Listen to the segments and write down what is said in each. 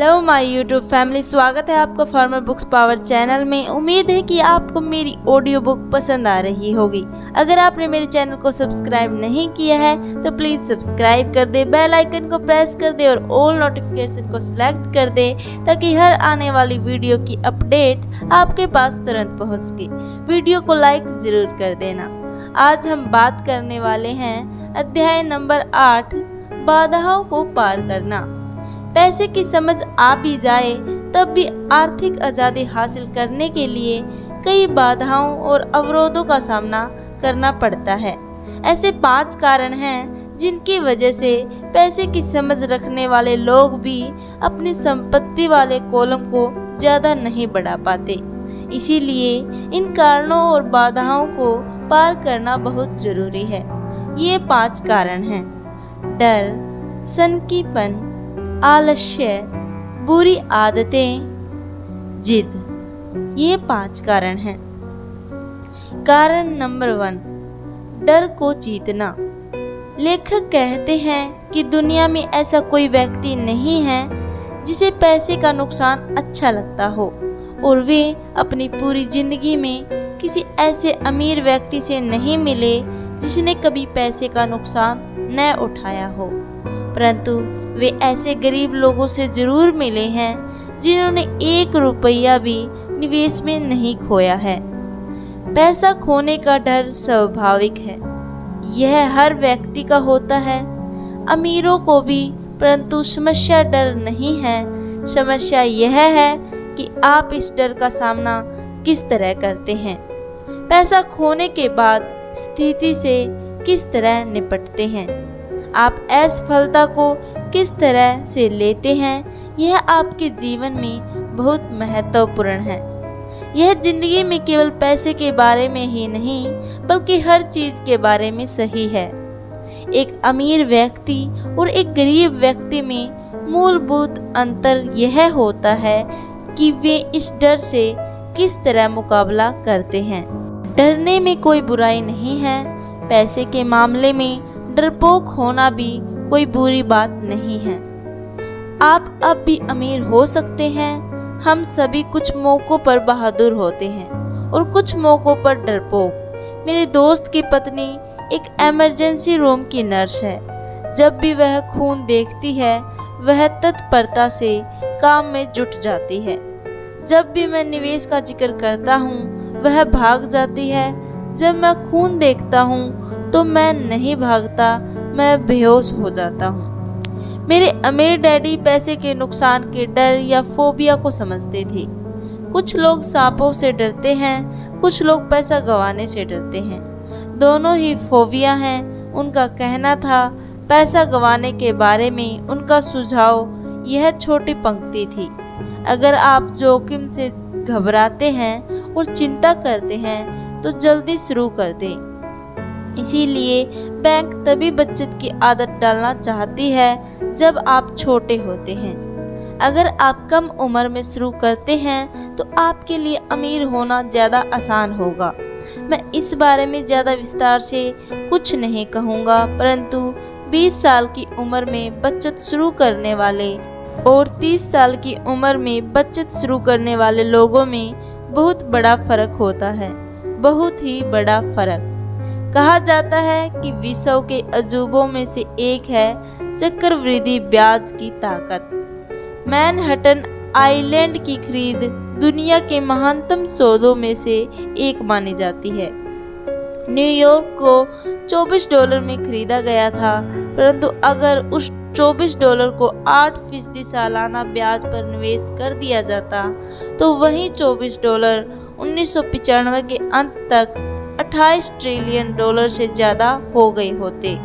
Hello my YouTube family, स्वागत है आपका फार्मर बुक्स पावर चैनल में। उम्मीद है कि आपको मेरी ऑडियो बुक पसंद आ रही होगी। अगर आपने मेरे चैनल को सब्सक्राइब नहीं किया है तो प्लीज़ सब्सक्राइब कर दे, बेल आइकन को प्रेस कर दे और ऑल नोटिफिकेशन को सिलेक्ट कर दे ताकि हर आने वाली वीडियो की अपडेट आपके पास तुरंत पहुँच सके। वीडियो को लाइक ज़रूर कर देना। आज हम बात करने वाले हैं अध्याय नंबर 8, बाधाओं को पार करना। पैसे की समझ आ भी जाए तब भी आर्थिक आज़ादी हासिल करने के लिए कई बाधाओं और अवरोधों का सामना करना पड़ता है। ऐसे 5 कारण हैं जिनकी वजह से पैसे की समझ रखने वाले लोग भी अपनी संपत्ति वाले कॉलम को ज़्यादा नहीं बढ़ा पाते। इसीलिए इन कारणों और बाधाओं को पार करना बहुत ज़रूरी है। ये 5 कारण हैं: डर, सनकीपन, आलस्य, बुरी आदतें, जिद। ये 5 कारण हैं। कारण नंबर 1, डर को जीतना। लेखक कहते हैं कि दुनिया में ऐसा कोई व्यक्ति नहीं है जिसे पैसे का नुकसान अच्छा लगता हो, और वे अपनी पूरी जिंदगी में किसी ऐसे अमीर व्यक्ति से नहीं मिले जिसने कभी पैसे का नुकसान न उठाया हो। परंतु वे ऐसे गरीब लोगों से जरूर मिले हैं जिन्होंने 1 रुपया भी निवेश में नहीं खोया है। पैसा खोने का डर स्वाभाविक है, यह हर व्यक्ति का होता है, अमीरों को भी। परंतु समस्या डर नहीं है, समस्या यह है कि आप इस डर का सामना किस तरह करते हैं। पैसा खोने के बाद स्थिति से किस तरह निपटते हैं, आप असफलता को किस तरह से लेते हैं, यह आपके जीवन में बहुत महत्वपूर्ण है। यह जिंदगी में केवल पैसे के बारे में ही नहीं बल्कि हर चीज के बारे में सही है। एक अमीर व्यक्ति और एक गरीब व्यक्ति में मूलभूत अंतर यह होता है कि वे इस डर से किस तरह मुकाबला करते हैं। डरने में कोई बुराई नहीं है। पैसे के मामले में डरपोक होना भी कोई बुरी बात नहीं है। आप अब भी अमीर हो सकते हैं। हम सभी कुछ मौकों पर बहादुर होते हैं और कुछ मौकों पर डरपोक। मेरे दोस्त की पत्नी एक इमरजेंसी रूम की नर्स है। जब भी वह खून देखती है वह तत्परता से काम में जुट जाती है। जब भी मैं निवेश का जिक्र करता हूँ वह भाग जाती है। जब मैं खून देखता हूँ तो मैं नहीं भागता, मैं बेहोश हो जाता हूँ। मेरे अमीर डैडी पैसे के नुकसान के डर या फोबिया को समझते थे। कुछ लोग सांपों से डरते हैं, कुछ लोग पैसा गंवाने से डरते हैं। दोनों ही फोबिया हैं। उनका कहना था, पैसा गंवाने के बारे में उनका सुझाव यह छोटी पंक्ति थी: अगर आप जोखिम से घबराते हैं और चिंता करते हैं तो जल्दी शुरू कर दें। इसीलिए बैंक तभी बचत की आदत डालना चाहती है जब आप छोटे होते हैं। अगर आप कम उम्र में शुरू करते हैं तो आपके लिए अमीर होना ज़्यादा आसान होगा। मैं इस बारे में ज़्यादा विस्तार से कुछ नहीं कहूँगा, परंतु 20 साल की उम्र में बचत शुरू करने वाले और 30 साल की उम्र में बचत शुरू करने वाले लोगों में बहुत बड़ा फर्क होता है, बहुत ही बड़ा फर्क। कहा जाता है कि विश्व के अजूबों में से एक है चक्रवृद्धि ब्याज की ताकत। मैनहट्टन आइलैंड की खरीद दुनिया के महानतम सौदों में से एक मानी जाती है। न्यूयॉर्क को $24 में खरीदा गया था, परंतु अगर उस $24 को 8% सालाना ब्याज पर निवेश कर दिया जाता तो वही $24 1995 के अंत तक $28 ट्रिलियन से ज़्यादा हो गए होते।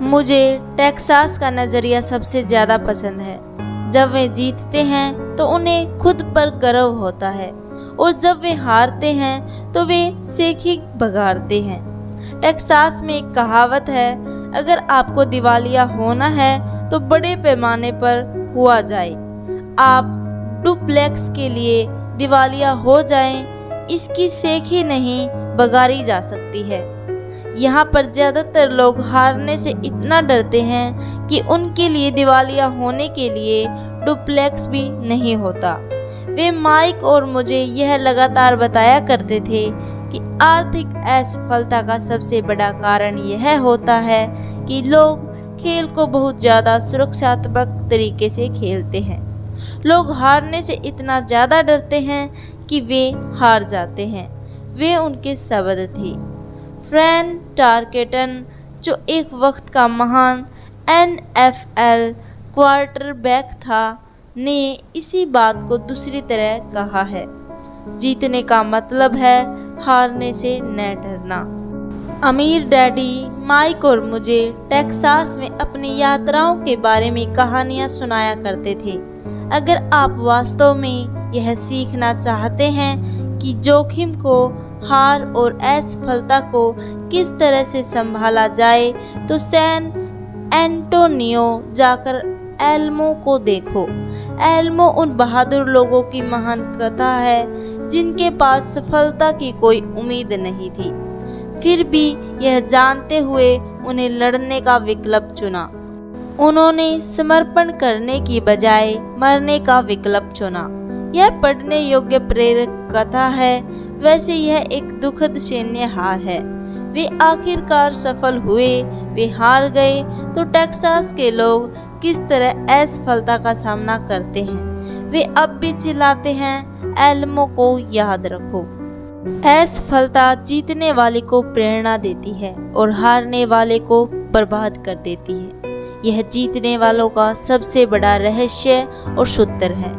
मुझे टेक्सास का नज़रिया सबसे ज़्यादा पसंद है। जब वे जीतते हैं तो उन्हें खुद पर गर्व होता है, और जब वे हारते हैं तो वे सेखी बघारते हैं। टेक्सास में एक कहावत है, अगर आपको दिवालिया होना है तो बड़े पैमाने पर हुआ जाए। आप डुप्लेक्स के लिए दिवालिया हो जाएं, इसकी सेखी नहीं बघारी जा सकती है। यहाँ पर ज़्यादातर लोग हारने से इतना डरते हैं कि उनके लिए दिवालिया होने के लिए डुप्लेक्स भी नहीं होता। वे माइक और मुझे यह लगातार बताया करते थे कि आर्थिक असफलता का सबसे बड़ा कारण यह होता है कि लोग खेल को बहुत ज़्यादा सुरक्षात्मक तरीके से खेलते हैं। लोग हारने से इतना ज़्यादा डरते हैं कि वे हार जाते हैं। वे उनके शब्द थे। फ्रैंक टारकेटन, जो एक वक्त का महान NFL क्वार्टरबैक था, ने इसी बात को दूसरी तरह कहा है। जीतने का मतलब है हारने से न डरना। अमीर डैडी माइक और मुझे टेक्सास में अपनी यात्राओं के बारे में कहानियां सुनाया करते थे। अगर आप वास्तव में यह सीखना चाहते हैं कि जोखिम को, हार और असफलता को किस तरह से संभाला जाए, तो सैन एंटोनियो जाकर एल्मो को देखो। एल्मो उन बहादुर लोगों की महान कथा है जिनके पास सफलता की कोई उम्मीद नहीं थी, फिर भी यह जानते हुए उन्हें लड़ने का विकल्प चुना। उन्होंने समर्पण करने की बजाय मरने का विकल्प चुना। यह पढ़ने योग्य प्रेरक कथा है। वैसे यह एक दुखद सैन्य हार है। वे आखिरकार सफल हुए, वे हार गए। तो टेक्सास के लोग किस तरह असफलता का सामना करते हैं? वे अब भी चिल्लाते हैं, एल्मो को याद रखो। असफलता जीतने वाले को प्रेरणा देती है और हारने वाले को बर्बाद कर देती है। यह जीतने वालों का सबसे बड़ा रहस्य और सूत्र है।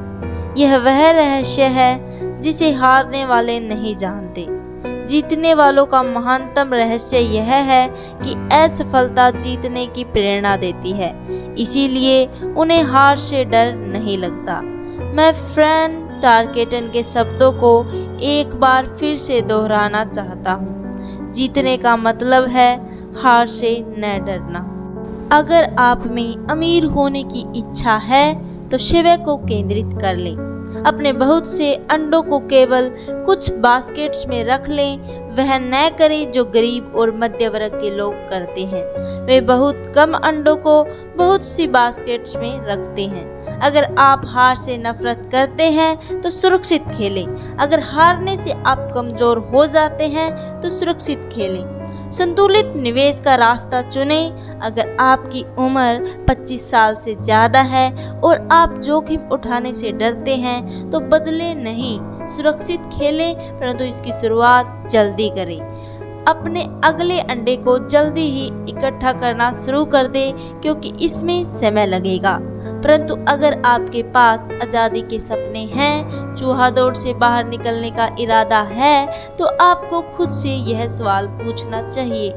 यह वह रहस्य है जिसे हारने वाले नहीं जानते। जीतने वालों का महानतम रहस्य यह है कि असफलता जीतने की प्रेरणा देती है, इसीलिए उन्हें हार से डर नहीं लगता। मैं फ्रैंक टारकेटन के शब्दों को एक बार फिर से दोहराना चाहता हूँ। जीतने का मतलब है हार से न डरना। अगर आप में अमीर होने की इच्छा है तो शिव को केंद्रित कर लें। अपने बहुत से अंडों को केवल कुछ बास्केट्स में रख लें। वह न करें जो गरीब और मध्य वर्ग के लोग करते हैं। वे बहुत कम अंडों को बहुत सी बास्केट्स में रखते हैं। अगर आप हार से नफरत करते हैं तो सुरक्षित खेलें। अगर हारने से आप कमजोर हो जाते हैं तो सुरक्षित खेलें। संतुलित निवेश का रास्ता चुनें। अगर आपकी उम्र 25 साल से ज़्यादा है और आप जोखिम उठाने से डरते हैं तो बदले नहीं, सुरक्षित खेलें, परंतु इसकी शुरुआत जल्दी करें। अपने अगले अंडे को जल्दी ही इकट्ठा करना शुरू कर दें, क्योंकि इसमें समय लगेगा। परंतु अगर आपके पास आज़ादी के सपने हैं, चूहा दौड़ से बाहर निकलने का इरादा है, तो आपको खुद से यह सवाल पूछना चाहिए,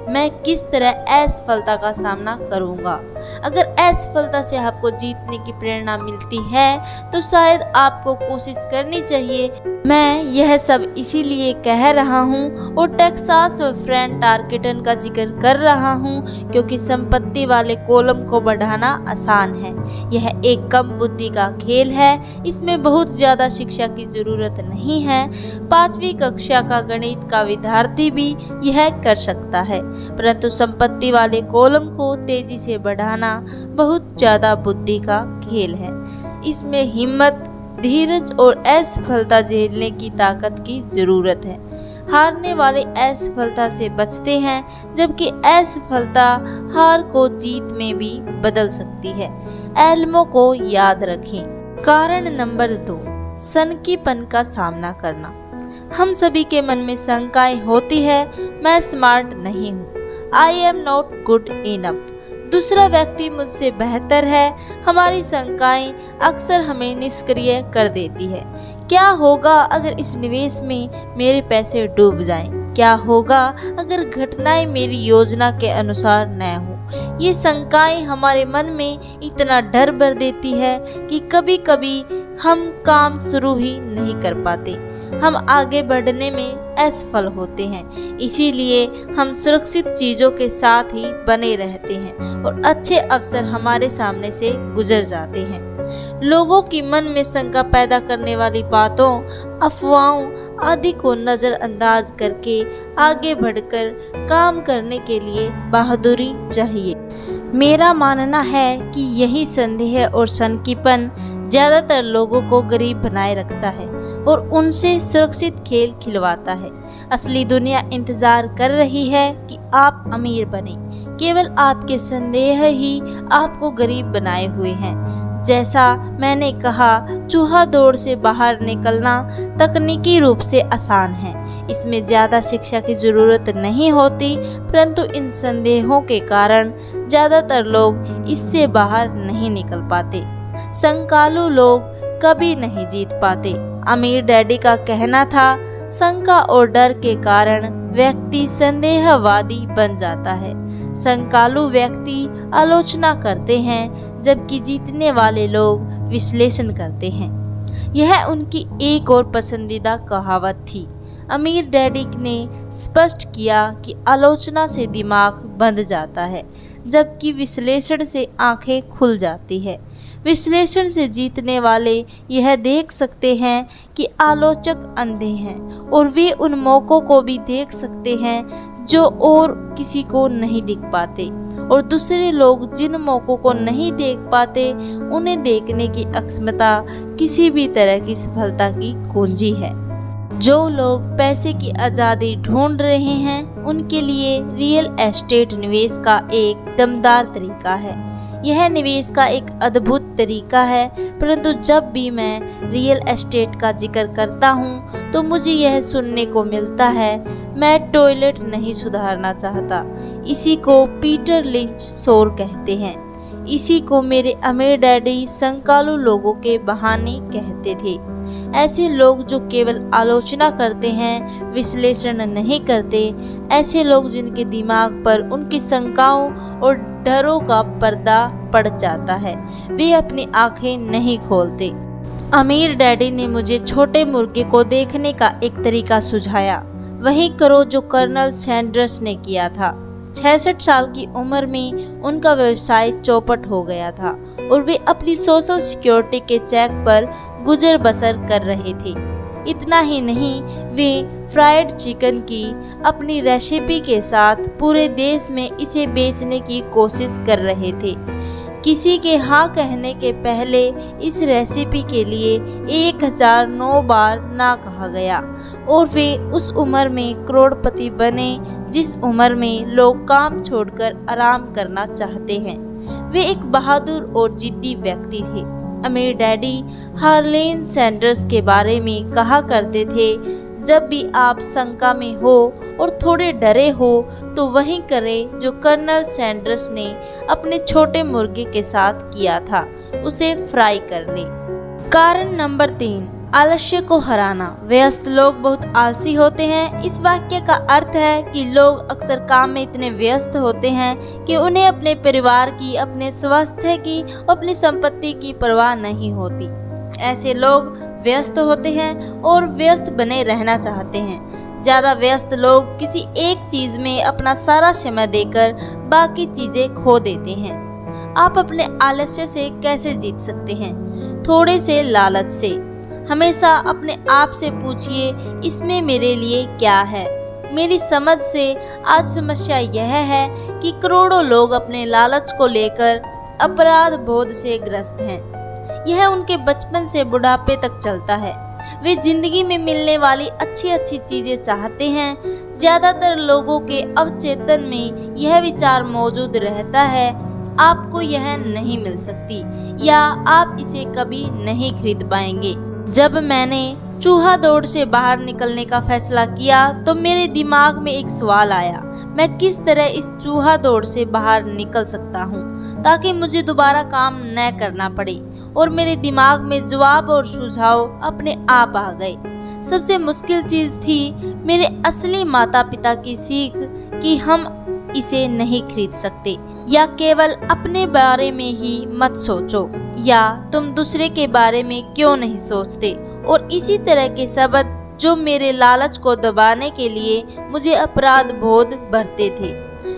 मैं किस तरह असफलता का सामना करूंगा? अगर असफलता से आपको जीतने की प्रेरणा मिलती है तो शायद आपको कोशिश करनी चाहिए। मैं यह सब इसीलिए कह रहा हूँ और टेक्सास और फ्रैंक टारकेटन का जिक्र कर रहा हूँ क्योंकि संपत्ति वाले कॉलम को बढ़ाना आसान है। यह एक कम बुद्धि का खेल है। इसमें बहुत ज़्यादा शिक्षा की जरूरत नहीं है। 5वीं कक्षा का गणित का विद्यार्थी भी यह कर सकता है, परंतु संपत्ति वाले कॉलम को तेजी से बढ़ाना बहुत ज़्यादा बुद्धि का खेल है। इसमें हिम्मत, धीरज और असफलता झेलने की ताकत की जरूरत है। हारने वाले असफलता से बचते हैं, जबकि असफलता हार को जीत में भी बदल सकती है। एल्मो को याद रखें। कारण नंबर 2, सनकीपन का सामना करना। हम सभी के मन में शंकाएं होती है, मैं स्मार्ट नहीं हूँ, I am not good enough, दूसरा व्यक्ति मुझसे बेहतर है। हमारी शंकाएं अक्सर हमें निष्क्रिय कर देती है। क्या होगा अगर इस निवेश में मेरे पैसे डूब जाएं? क्या होगा अगर घटनाएं मेरी योजना के अनुसार न हो? ये शंकाएं हमारे मन में इतना डर भर देती है कि कभी कभी हम काम शुरू ही नहीं कर पाते। हम आगे बढ़ने में असफल होते हैं। इसीलिए हम सुरक्षित चीज़ों के साथ ही बने रहते हैं और अच्छे अवसर हमारे सामने से गुजर जाते हैं। लोगों की मन में शंका पैदा करने वाली बातों, अफवाहों आदि को नज़रअंदाज करके आगे बढ़कर काम करने के लिए बहादुरी चाहिए। मेरा मानना है कि यही संदेह और सनकीपन ज्यादातर लोगों को गरीब बनाए रखता है और उनसे सुरक्षित खेल खिलवाता है। असली दुनिया इंतजार कर रही है कि आप अमीर बने। केवल आपके संदेह ही आपको गरीब बनाए हुए हैं। जैसा मैंने कहा, चूहा दौड़ से बाहर निकलना तकनीकी रूप से आसान है। इसमें ज़्यादा शिक्षा की ज़रूरत नहीं होती, परंतु इन संदेहों के कारण ज़्यादातर लोग इससे बाहर नहीं निकल पाते। संकालू लोग कभी नहीं जीत पाते। अमीर डैडी का कहना था, शंका और डर के कारण व्यक्ति संदेहवादी बन जाता है। संकालू व्यक्ति आलोचना करते हैं, जबकि जीतने वाले लोग विश्लेषण करते हैं। यह उनकी एक और पसंदीदा कहावत थी। अमीर डैडी ने स्पष्ट किया कि आलोचना से दिमाग बंद जाता है, जबकि विश्लेषण से आंखें खुल जाती है। विश्लेषण से जीतने वाले यह देख सकते हैं कि आलोचक अंधे हैं और वे उन मौकों को भी देख सकते हैं जो और किसी को नहीं दिख पाते, और दूसरे लोग जिन मौकों को नहीं देख पाते उन्हें देखने की अक्षमता किसी भी तरह की सफलता की कुंजी है। जो लोग पैसे की आज़ादी ढूंढ रहे हैं उनके लिए रियल एस्टेट निवेश का एक दमदार तरीका है। यह निवेश का एक अद्भुत तरीका है, परंतु जब भी मैं रियल एस्टेट का जिक्र करता हूँ तो मुझे यह सुनने को मिलता है, मैं टॉयलेट नहीं सुधारना चाहता। इसी को पीटर लिंच शोर कहते हैं। इसी को मेरे अमीर डैडी संकालू लोगों के बहाने कहते थे। ऐसे लोग जो केवल आलोचना करते हैं, विश्लेषण नहीं करते। ऐसे लोग जिनके दिमाग पर उनकी शंकाओं और डरों का पर्दा पड़ जाता है, वे अपनी आंखें नहीं खोलते। अमीर डैडी ने मुझे छोटे मुर्गे को देखने का एक तरीका सुझाया। वही करो जो कर्नल सैंडर्स ने किया था। 66 साल की उम्र में उनका व्यवसाय चौपट हो गया था और वे अपनी सोशल सिक्योरिटी के चेक पर गुजर बसर कर रहे थे। इतना ही नहीं, वे फ्राइड चिकन की अपनी रेसिपी के साथ पूरे देश में इसे बेचने की कोशिश कर रहे थे। किसी के हाँ कहने के पहले इस रेसिपी के लिए 1009 बार ना कहा गया और वे उस उम्र में करोड़पति बने जिस उम्र में लोग काम छोड़कर आराम करना चाहते हैं। वे एक बहादुर और जिद्दी व्यक्ति थे। अमीर डैडी हार्लेन सैंडर्स के बारे में कहा करते थे, जब भी आप शंका में हो और थोड़े डरे हो तो वही करें जो कर्नल सैंडर्स ने अपने छोटे मुर्गे के साथ किया था, उसे फ्राई कर ले। कारण नंबर 3, आलस्य को हराना। व्यस्त लोग बहुत आलसी होते हैं। इस वाक्य का अर्थ है कि लोग अक्सर काम में इतने व्यस्त होते हैं कि उन्हें अपने परिवार की, अपने स्वास्थ्य की, अपनी संपत्ति की परवाह नहीं होती। ऐसे लोग व्यस्त होते हैं और व्यस्त बने रहना चाहते हैं। ज़्यादा व्यस्त लोग किसी एक चीज़ में अपना सारा समय देकर बाकी चीज़ें खो देते हैं। आप अपने आलस्य से कैसे जीत सकते हैं? थोड़े से लालच से। हमेशा अपने आप से पूछिए, इसमें मेरे लिए क्या है? मेरी समझ से आज समस्या यह है कि करोड़ों लोग अपने लालच को लेकर अपराध बोध से ग्रस्त हैं। यह उनके बचपन से बुढ़ापे तक चलता है। वे जिंदगी में मिलने वाली अच्छी अच्छी चीजें चाहते हैं। ज्यादातर लोगों के अवचेतन में यह विचार मौजूद रहता है, आपको यह नहीं मिल सकती या आप इसे कभी नहीं खरीद पाएंगे। जब मैंने चूहा दौड़ से बाहर निकलने का फैसला किया तो मेरे दिमाग में एक सवाल आया, मैं किस तरह इस चूहा दौड़ से बाहर निकल सकता हूँ ताकि मुझे दोबारा काम न करना पड़े। और मेरे दिमाग में जवाब और सुझाव अपने आप आ गए। सबसे मुश्किल चीज थी मेरे असली माता पिता की सीख कि हम इसे नहीं खरीद सकते, या केवल अपने बारे में ही मत सोचो, या तुम दूसरे के बारे में क्यों नहीं सोचते, और इसी तरह के शब्द जो मेरे लालच को दबाने के लिए मुझे अपराध बोध भरते थे।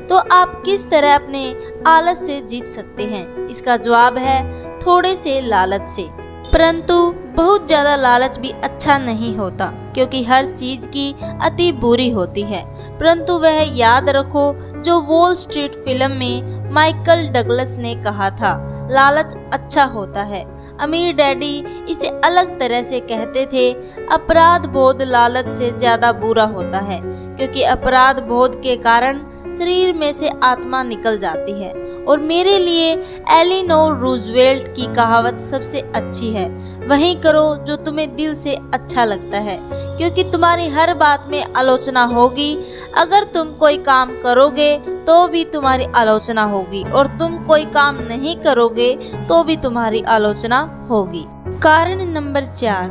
तो आप किस तरह अपने आलस से जीत सकते हैं? इसका जवाब है थोड़े से लालच से। परंतु बहुत ज्यादा लालच भी अच्छा नहीं होता, क्योंकि हर चीज की अति बुरी होती है। परंतु वह याद रखो जो वॉल स्ट्रीट फिल्म में माइकल डगलस ने कहा था, लालच अच्छा होता है। अमीर डैडी इसे अलग तरह से कहते थे, अपराध बोध लालच से ज्यादा बुरा होता है, क्योंकि अपराध बोध के कारण शरीर में से आत्मा निकल जाती है। और मेरे लिए एलिनोर रूजवेल्ट की कहावत सबसे अच्छी है, वही करो जो तुम्हें दिल से अच्छा लगता है, क्योंकि तुम्हारी हर बात में आलोचना होगी। अगर तुम कोई काम करोगे तो भी तुम्हारी आलोचना होगी, और तुम कोई काम नहीं करोगे तो भी तुम्हारी आलोचना होगी। कारण नंबर 4,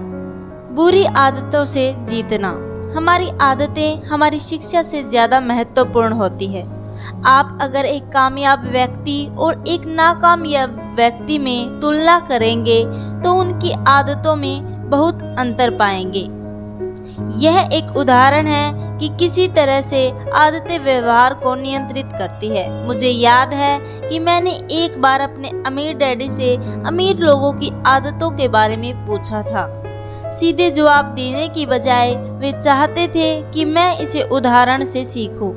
बुरी आदतों से जीतना। हमारी आदतें हमारी शिक्षा से ज्यादा महत्वपूर्ण होती है। आप अगर एक कामयाब व्यक्ति और एक नाकामयाब व्यक्ति में तुलना करेंगे तो उनकी आदतों में बहुत अंतर पाएंगे। यह एक उदाहरण है कि किसी तरह से आदतें व्यवहार को नियंत्रित करती है। मुझे याद है कि मैंने एक बार अपने अमीर डैडी से अमीर लोगों की आदतों के बारे में पूछा था। सीधे जवाब देने की बजाय वे चाहते थे कि मैं इसे उदाहरण से सीखूं।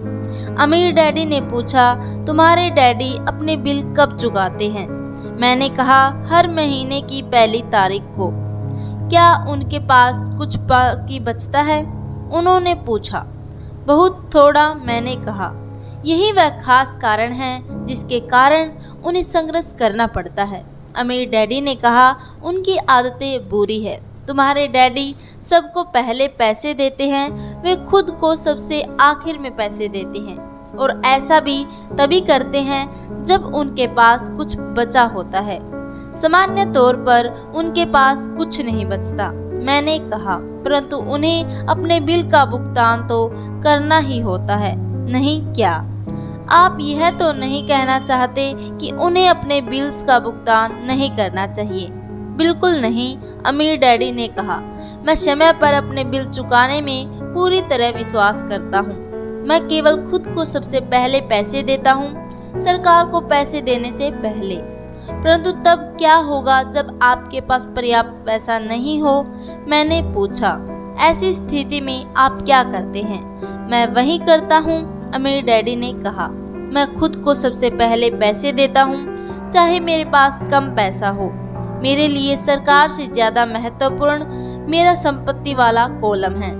अमीर डैडी ने पूछा, तुम्हारे डैडी अपने बिल कब चुकाते हैं? मैंने कहा, हर महीने की पहली तारीख को। क्या उनके पास कुछ बाकी बचता है? उन्होंने पूछा। बहुत थोड़ा, मैंने कहा। यही वह खास कारण है जिसके कारण उन्हें संघर्ष करना पड़ता है। अमीर डैडी ने कहा, उनकी आदतें बुरी है। तुम्हारे डैडी सबको पहले पैसे देते हैं, वे खुद को सबसे आखिर में पैसे देते हैं, और ऐसा भी तभी करते हैं जब उनके पास कुछ बचा होता है। सामान्य तौर पर उनके पास कुछ नहीं बचता। मैंने कहा, परंतु उन्हें अपने बिल का भुगतान तो करना ही होता है, नहीं क्या? आप यह तो नहीं कहना चाहते कि उन्हें अपने बिल्स का भुगतान नहीं करना चाहिए? बिल्कुल नहीं, अमीर डैडी ने कहा। मैं समय पर अपने बिल चुकाने में पूरी तरह विश्वास करता हूँ। मैं केवल खुद को सबसे पहले पैसे देता हूँ, सरकार को पैसे देने से पहले। परंतु तब क्या होगा जब आपके पास पर्याप्त पैसा नहीं हो? मैंने पूछा। ऐसी स्थिति में आप क्या करते हैं? मैं वही करता हूँ, अमीर डैडी ने कहा। मैं खुद को सबसे पहले पैसे देता हूँ, चाहे मेरे पास कम पैसा हो। मेरे लिए सरकार से ज्यादा महत्वपूर्ण मेरा संपत्ति वाला कॉलम है।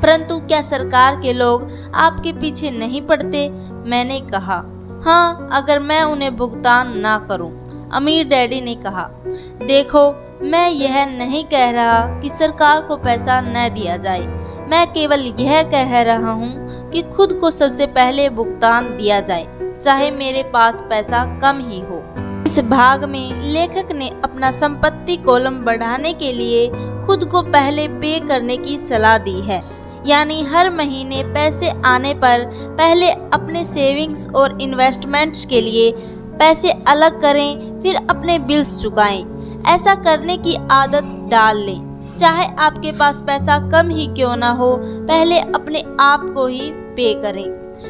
परंतु क्या सरकार के लोग आपके पीछे नहीं पड़ते? मैंने कहा, हाँ, अगर मैं उन्हें भुगतान ना करूं। अमीर डैडी ने कहा, देखो, मैं यह नहीं कह रहा कि सरकार को पैसा न दिया जाए। मैं केवल यह कह रहा हूँ कि खुद को सबसे पहले भुगतान दिया जाए, चाहे मेरे पास पैसा कम ही हो। इस भाग में लेखक ने अपना संपत्ति कॉलम बढ़ाने के लिए खुद को पहले पे करने की सलाह दी है, यानी हर महीने पैसे आने पर पहले अपने सेविंग्स और इन्वेस्टमेंट्स के लिए पैसे अलग करें, फिर अपने बिल्स चुकाएं। ऐसा करने की आदत डाल लें। चाहे आपके पास पैसा कम ही क्यों ना हो, पहले अपने आप को ही पे करें।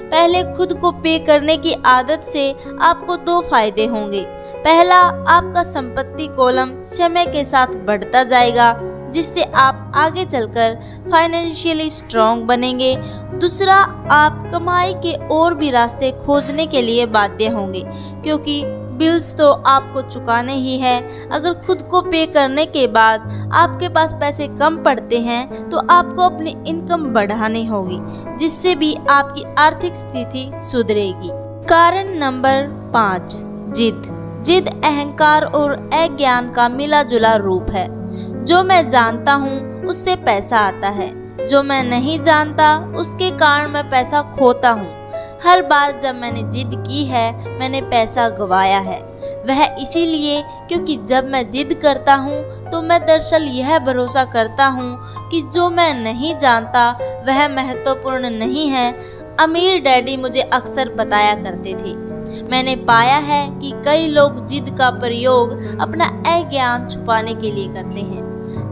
पहले खुद को पे करने की आदत से आपको 2 फायदे होंगे। पहला, आपका संपत्ति कॉलम समय के साथ बढ़ता जाएगा, जिससे आप आगे चलकर फाइनेंशियली स्ट्रॉन्ग बनेंगे। दूसरा, आप कमाई के और भी रास्ते खोजने के लिए बाध्य होंगे, क्योंकि बिल्स तो आपको चुकाने ही हैं। अगर खुद को पे करने के बाद आपके पास पैसे कम पड़ते हैं तो आपको अपनी इनकम बढ़ानी होगी, जिससे भी आपकी आर्थिक स्थिति सुधरेगी। कारण नंबर 5, जिद। जिद अहंकार और अज्ञान का मिला जुला रूप है। जो मैं जानता हूँ उससे पैसा आता है, जो मैं नहीं जानता उसके कारण मैं पैसा खोता हूँ। हर बार जब मैंने जिद की है, मैंने पैसा गंवाया है। वह इसीलिए क्योंकि जब मैं जिद करता हूँ तो मैं दरअसल यह भरोसा करता हूँ कि जो मैं नहीं जानता वह महत्वपूर्ण नहीं है। अमीर डैडी मुझे अक्सर बताया करते थे। मैंने पाया है कि कई लोग जिद का प्रयोग अपना अज्ञान छुपाने के लिए करते हैं।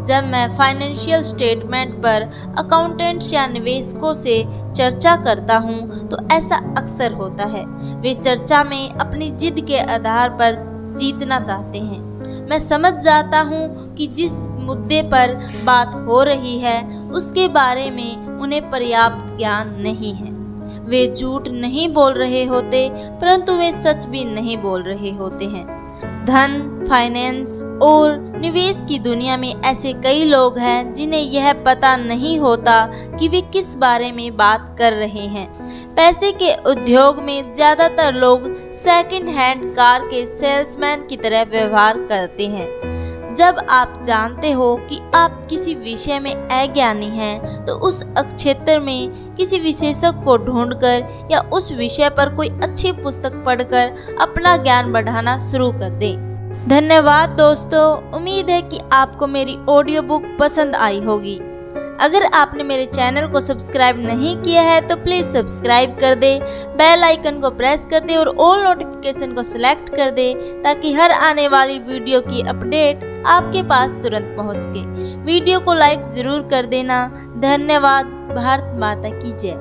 जब मैं फाइनेंशियल स्टेटमेंट पर अकाउंटेंट्स या निवेशकों से चर्चा करता हूँ तो ऐसा अक्सर होता है। वे चर्चा में अपनी जिद के आधार पर जीतना चाहते हैं। मैं समझ जाता हूँ कि जिस मुद्दे पर बात हो रही है उसके बारे में उन्हें पर्याप्त ज्ञान नहीं है। वे झूठ नहीं बोल रहे होते, परंतु वे सच भी नहीं बोल रहे होते हैं। धन, फाइनेंस और निवेश की दुनिया में ऐसे कई लोग हैं जिन्हें यह पता नहीं होता कि वे किस बारे में बात कर रहे हैं। पैसे के उद्योग में ज्यादातर लोग सेकंड हैंड कार के सेल्समैन की तरह व्यवहार करते हैं। जब आप जानते हो कि आप किसी विषय में अज्ञानी हैं, तो उस क्षेत्र में किसी विशेषज्ञ को ढूंढकर या उस विषय पर कोई अच्छी पुस्तक पढ़कर अपना ज्ञान बढ़ाना शुरू कर दें। धन्यवाद दोस्तों, उम्मीद है कि आपको मेरी ऑडियो बुक पसंद आई होगी। अगर आपने मेरे चैनल को सब्सक्राइब नहीं किया है तो प्लीज़ सब्सक्राइब कर दे, बेल आइकन को प्रेस कर दे और ऑल नोटिफिकेशन को सिलेक्ट कर दे, ताकि हर आने वाली वीडियो की अपडेट आपके पास तुरंत पहुंच सके। वीडियो को लाइक ज़रूर कर देना। धन्यवाद। भारत माता की जय।